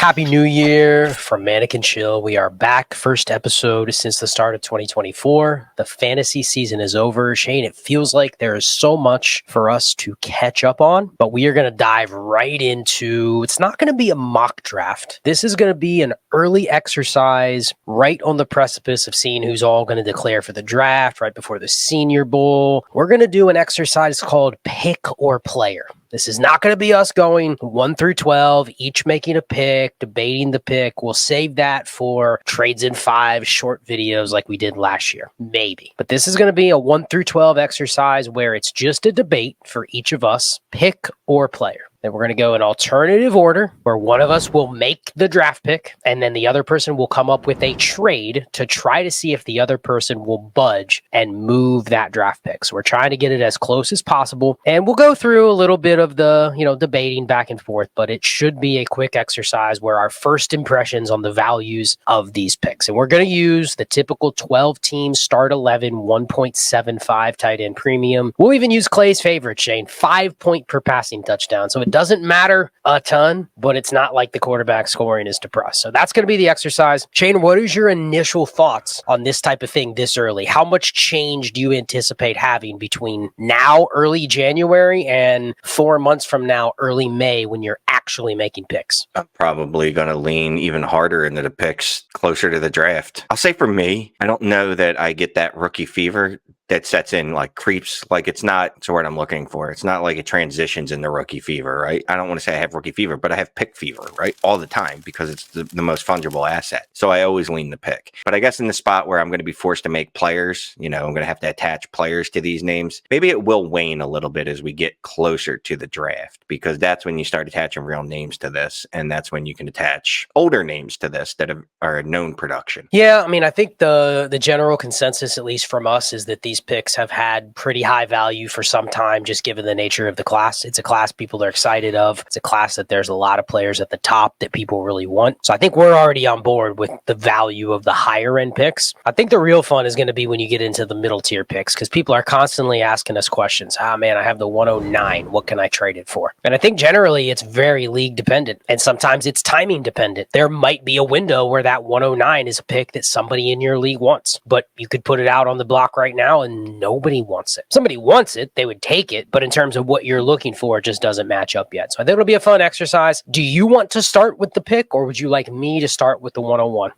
Happy New Year from Mannequin Chill. We are back. First episode since the start of 2024. The fantasy season is over. Shane, it feels like there is so much for us to catch up on, but we are going to dive right into, it's not going to be a mock draft. This is going to be an early exercise right on the precipice of seeing who's all going to declare for the draft right before the Senior Bowl. We're going to do an exercise called Pick or Player. This is not going to be us going 1 through 12, each making a pick, debating the pick. We'll save that for Trades in 5 short videos like we did last year. Maybe. But this is going to be a 1 through 12 exercise where it's just a debate for each of us, pick or player. Then we're going to go in alternative order where one of us will make the draft pick and then the other person will come up with a trade to try to see if the other person will budge and move that draft pick. So we're trying to get it as close as possible. And we'll go through a little bit of the, debating back and forth, but it should be a quick exercise where our first impressions on the values of these picks. And we're going to use the typical 12 team start 11, 1.75 tight end premium. We'll even use Clay's favorite, Shane, 5 point per passing touchdown. So it doesn't matter a ton, but it's not like the quarterback scoring is depressed. So that's going to be the exercise. Shane, what is your initial thoughts on this type of thing this early? How much change do you anticipate having between now, early January, and 4 months from now, early May, when you're actually making picks? I'm probably going to lean even harder into the picks closer to the draft. I'll say for me, I don't know that I get that rookie fever that sets in, like creeps. Like it's the word I'm looking for. It's not like it transitions into rookie fever, right? I don't want to say I have rookie fever, but I have pick fever, right? All the time because it's the most fungible asset. So I always lean the pick. But I guess in the spot where I'm going to be forced to make players, I'm going to have to attach players to these names. Maybe it will wane a little bit as we get closer to the draft because that's when you start attaching real names to this. And that's when you can attach older names to this that are a known production. Yeah, I think the general consensus, at least from us, is that these picks have had pretty high value for some time, just given the nature of the class. It's a class people are excited of. It's a class that there's a lot of players at the top that people really want. So I think we're already on board with the value of the higher end picks. I think the real fun is going to be when you get into the middle tier picks because people are constantly asking us questions. Man, I have the 109. What can I trade it for? And I think generally it's very league dependent and sometimes it's timing dependent. There might be a window where that 109 is a pick that somebody in your league wants, but you could put it out on the block right now and nobody wants it. Somebody wants it, they would take it, but in terms of what you're looking for, it just doesn't match up yet. So I think it'll be a fun exercise. Do you want to start with the pick or would you like me to start with the 101?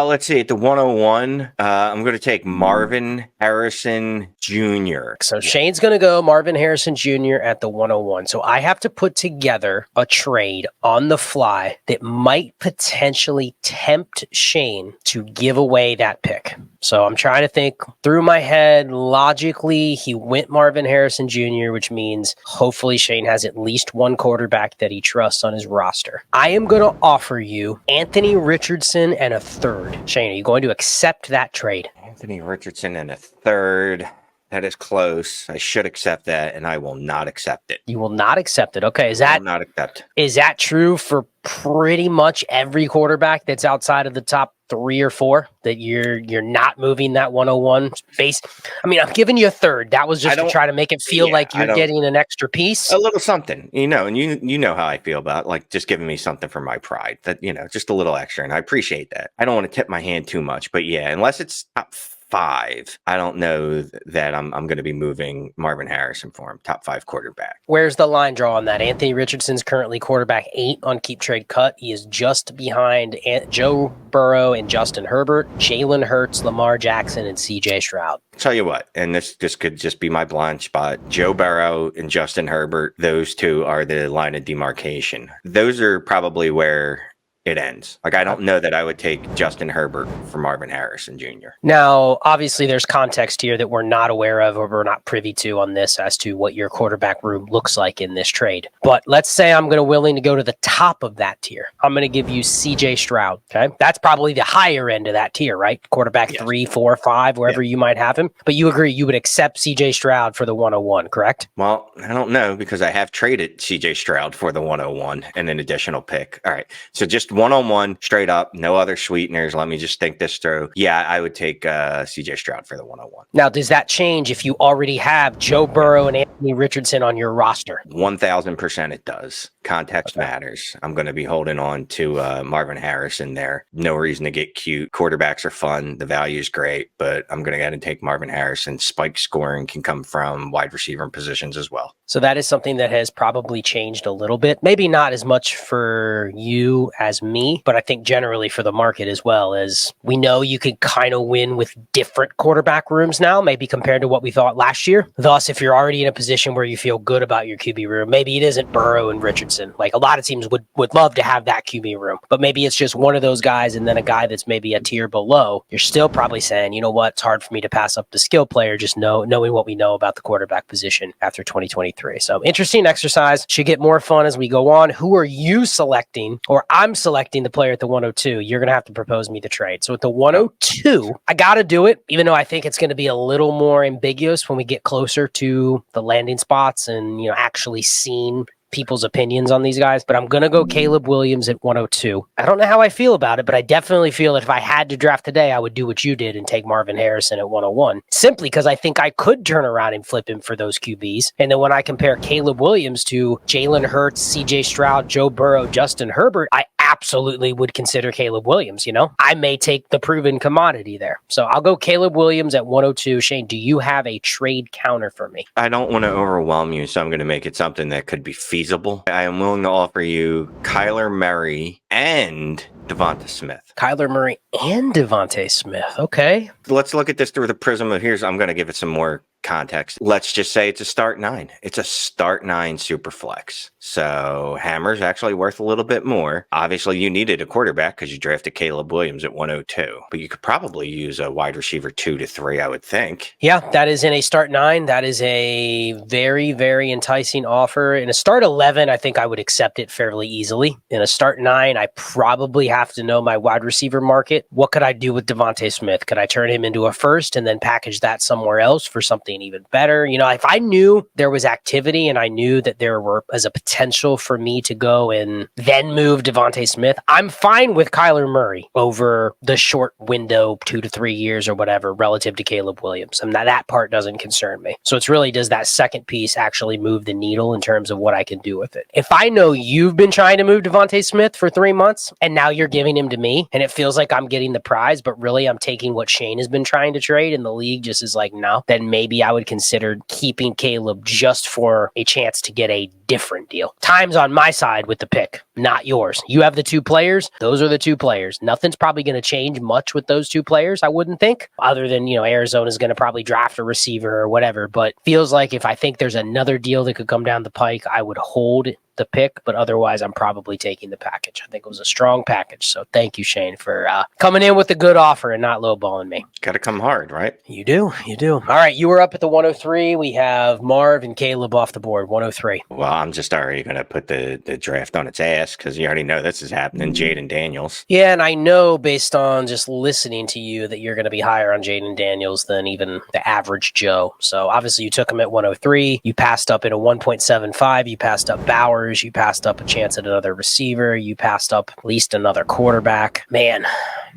Let's see. At the 101, I'm going to take Marvin Harrison Jr. So Shane's going to go Marvin Harrison Jr. at the 101. So I have to put together a trade on the fly that might potentially tempt Shane to give away that pick. So I'm trying to think through my head. Logically, he went Marvin Harrison Jr., which means hopefully Shane has at least one quarterback that he trusts on his roster. I am going to offer you Anthony Richardson and a third. Shane, are you going to accept that trade? Anthony Richardson and a third. That is close. I should accept that, and I will not accept it. You will not accept it. Okay, I will not accept. Is that true for pretty much every quarterback that's outside of the top 3 or 4 that you're not moving that 101 base? I'm giving you a third. That was just to try to make it feel like you're getting an extra piece. A little something, and you know how I feel about like just giving me something for my pride that, just a little extra. And I appreciate that. I don't want to tip my hand too much, but yeah, unless it's top 5, I don't know that I'm going to be moving Marvin Harrison for him, top 5 quarterback. Where's the line draw on that? Anthony Richardson's currently quarterback 8 on Keep Trade Cut. He is just behind Joe Burrow and Justin Herbert, Jalen Hurts, Lamar Jackson, and CJ Stroud. Tell you what, and this could just be my blind spot. Joe Burrow and Justin Herbert, those two are the line of demarcation. Those are probably where it ends. Like, I don't know that I would take Justin Herbert for Marvin Harrison Jr. Now, obviously, there's context here that we're not aware of or we're not privy to on this as to what your quarterback room looks like in this trade. But let's say I'm willing to go to the top of that tier. I'm going to give you CJ Stroud. Okay. That's probably the higher end of that tier, right? Quarterback 3, 4, 5, wherever you might have him. But you agree you would accept CJ Stroud for the 101, correct? Well, I don't know because I have traded CJ Stroud for the 101 and an additional pick. All right. So just 1-on-1 straight up, no other sweeteners. Let me just think this through. Yeah, I would take CJ Stroud for the 1-on-1. Now, does that change if you already have Joe Burrow and Anthony Richardson on your roster? 1,000% it does. Context matters. I'm going to be holding on to Marvin Harris in there. No reason to get cute. Quarterbacks are fun. The value is great, but I'm going to go ahead and take Marvin Harris, and spike scoring can come from wide receiver positions as well. So that is something that has probably changed a little bit. Maybe not as much for you as me, but I think generally for the market as well, as we know you could kind of win with different quarterback rooms now, maybe compared to what we thought last year. Thus, if you're already in a position where you feel good about your QB room, maybe it isn't Burrow and Richardson. Like a lot of teams would love to have that QB room, but maybe it's just one of those guys and then a guy that's maybe a tier below. You're still probably saying, you know what, it's hard for me to pass up the skill player, just knowing what we know about the quarterback position after 2023. So interesting exercise. Should get more fun as we go on. Who are you selecting? Or I'm selecting the player at the 102. You're going to have to propose me the trade. So at the 102, I got to do it, even though I think it's going to be a little more ambiguous when we get closer to the landing spots and, actually seeing people's opinions on these guys, but I'm going to go Caleb Williams at 102. I don't know how I feel about it, but I definitely feel that if I had to draft today, I would do what you did and take Marvin Harrison at 101, simply because I think I could turn around and flip him for those QBs. And then when I compare Caleb Williams to Jalen Hurts, CJ Stroud, Joe Burrow, Justin Herbert, I absolutely would consider Caleb Williams. I may take the proven commodity there. So I'll go Caleb Williams at 102. Shane, do you have a trade counter for me? I don't want to overwhelm you, so I'm going to make it something that could be feasible. I am willing to offer you Kyler Murray and Devonta Smith. Kyler Murray and Devonta Smith. Okay. Let's look at this through the prism of I'm going to give it some more context. Let's just say it's a start 9. It's a start 9 super flex. So Hammer's actually worth a little bit more. Obviously, you needed a quarterback because you drafted Caleb Williams at 102. But you could probably use a wide receiver 2 to 3, I would think. Yeah, that is in a start 9. That is a very, very enticing offer. In a start 11, I think I would accept it fairly easily. In a start 9, I probably have to know my wide receiver market. What could I do with Devonta Smith? Could I turn him into a first and then package that somewhere else for something even better? If I knew there was activity and I knew that there was a potential for me to go and then move Devonta Smith, I'm fine with Kyler Murray over the short window, 2 to 3 years or whatever, relative to Caleb Williams. And that part doesn't concern me. So it's really, does that second piece actually move the needle in terms of what I can do with it? If I know you've been trying to move Devonta Smith for 3 months and now you're giving him to me and it feels like I'm getting the prize, but really I'm taking what Shane has been trying to trade and the league just is like, no, then maybe I would consider keeping Caleb just for a chance to get a different deal. Time's on my side with the pick, not yours. You have the 2 players. Those are the 2 players. Nothing's probably going to change much with those 2 players, I wouldn't think, other than, Arizona's going to probably draft a receiver or whatever. But feels like if I think there's another deal that could come down the pike, I would hold the pick, but otherwise I'm probably taking the package. I think it was a strong package. So thank you, Shane, for coming in with a good offer and not lowballing me. Got to come hard, right? You do. All right, you were up at the 103. We have Marv and Caleb off the board, 103. Well, I'm just already going to put the draft on its ass because you already know this is happening. Jayden Daniels. Yeah, and I know based on just listening to you that you're going to be higher on Jayden Daniels than even the average Joe. So obviously you took him at 103. You passed up in a 1.75. You passed up Bauer. You passed up a chance at another receiver. You passed up at least another quarterback. Man,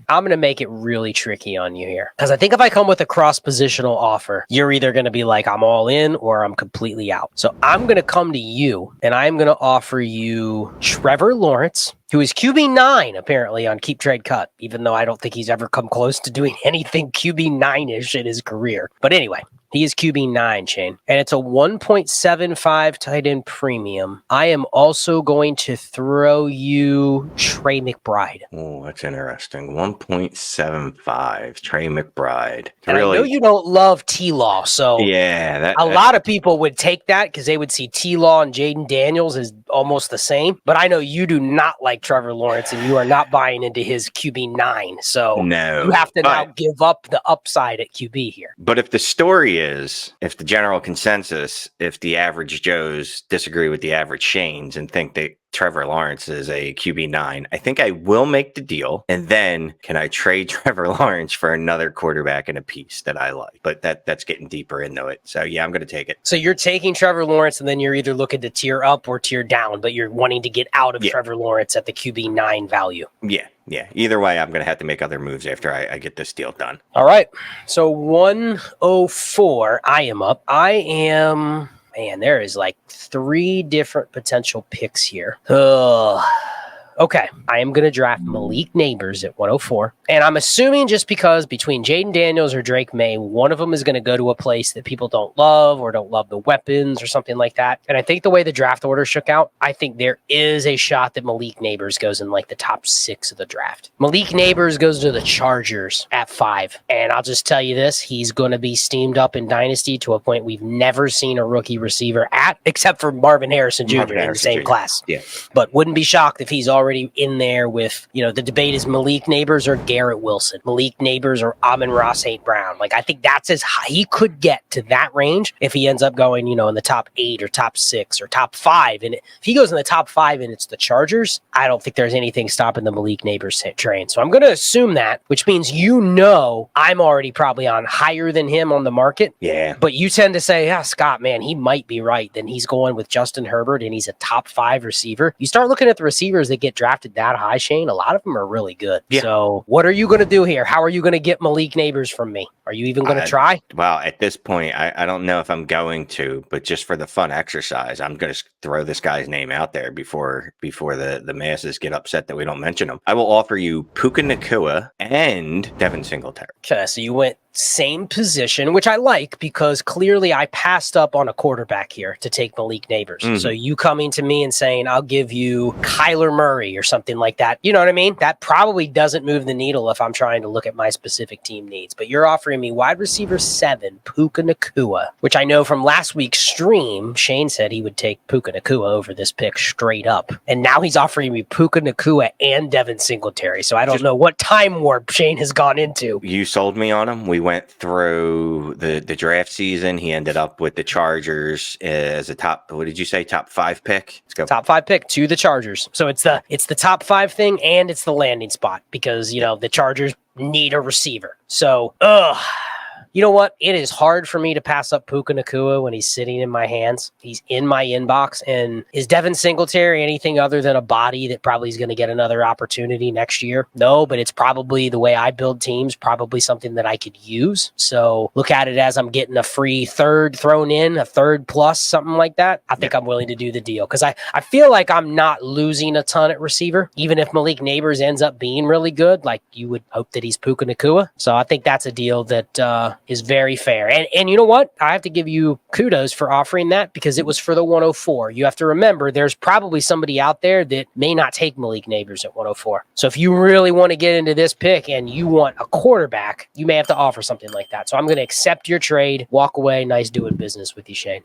I'm going to make it really tricky on you here. Because I think if I come with a cross-positional offer, you're either going to be like, I'm all in or I'm completely out. So I'm going to come to you and I'm going to offer you Trevor Lawrence, who is QB9 apparently on Keep Trade Cut, even though I don't think he's ever come close to doing anything QB9-ish in his career. But anyway, he is QB9, Shane. And it's a 1.75 tight end premium. I am also going to throw you Trey McBride. Oh, that's interesting. 1.75, Trey McBride. And I know you don't love TLaw, so yeah, a lot of people would take that because they would see TLaw and Jayden Daniels as almost the same. But I know you do not like Trevor Lawrence and you are not buying into his QB9. So no, you have to now give up the upside at QB here. But if the story is, if the general consensus, if the average Joes disagree with the average Shanes and think that Trevor Lawrence is a QB9. I think I will make the deal. And then can I trade Trevor Lawrence for another quarterback in a piece that I like? But that's getting deeper into it. So yeah, I'm going to take it. So you're taking Trevor Lawrence, and then you're either looking to tier up or tier down, but you're wanting to get out of Trevor Lawrence at the QB9 value. Yeah. Either way, I'm going to have to make other moves after I get this deal done. All right. So 104, I am up. Man, there is like 3 different potential picks here. Okay, I am going to draft Malik Nabers at 104. And I'm assuming just because between Jayden Daniels or Drake May, one of them is going to go to a place that people don't love or don't love the weapons or something like that. And I think the way the draft order shook out, I think there is a shot that Malik Nabers goes in like the top 6 of the draft. Malik Nabers goes to the Chargers at 5. And I'll just tell you this, he's going to be steamed up in Dynasty to a point we've never seen a rookie receiver at, except for Marvin Harrison Jr. in the same class. Yeah. But wouldn't be shocked if he's already in there with, the debate is Malik Nabers or Garrett Wilson, Malik Nabers or Amon-Ra St. Brown. Like, I think that's as high he could get to that range if he ends up going, in the top 8 or top 6 or top 5. And if he goes in the top 5 and it's the Chargers, I don't think there's anything stopping the Malik Nabers train. So I'm going to assume that, which means I'm already probably on higher than him on the market. Yeah. But you tend to say, Scott, man, he might be right. Then he's going with Justin Herbert and he's a top 5 receiver. You start looking at the receivers that get drafted that high, Shane, a lot of them are really good. Yeah. So what are you going to do here? How are you going to get Malik Nabers from me? Are you even going to try? Well, at this point, I don't know if I'm going to, but just for the fun exercise, I'm going to throw this guy's name out there before the masses get upset that we don't mention him. I will offer you Puka Nacua and Devin Singletary. Okay, so you went same position, which I like because clearly I passed up on a quarterback here to take Malik Nabers. Mm-hmm. So you coming to me and saying, I'll give you Kyler Murray or something like that. You know what I mean? That probably doesn't move the needle if I'm trying to look at my specific team needs. But you're offering me wide receiver 7, Puka Nacua, which I know from last week's stream, Shane said he would take Puka Nacua over this pick straight up. And now he's offering me Puka Nacua and Devin Singletary. So I don't know what time warp Shane has gone into. You sold me on him. We went through the draft season. He ended up with the Chargers as a top 5 pick? Let's go. Top 5 pick to the Chargers. So it's the top 5 thing and it's the landing spot because, the Chargers need a receiver. So, you know what? It is hard for me to pass up Puka Nacua when he's sitting in my hands. He's in my inbox. And is Devin Singletary anything other than a body that probably is going to get another opportunity next year? No, but it's probably the way I build teams, probably something that I could use. So look at it as I'm getting a free 3rd thrown in, a 3rd plus, something like that. I think I'm willing to do the deal because I feel like I'm not losing a ton at receiver. Even if Malik Nabers ends up being really good, like you would hope that he's Puka Nacua. So I think that's a deal that is very fair. And you know what? I have to give you kudos for offering that because it was for the 104. You have to remember there's probably somebody out there that may not take Malik Nabers at 104. So if you really want to get into this pick and you want a quarterback, you may have to offer something like that. So I'm going to accept your trade, walk away. Nice doing business with you, Shane.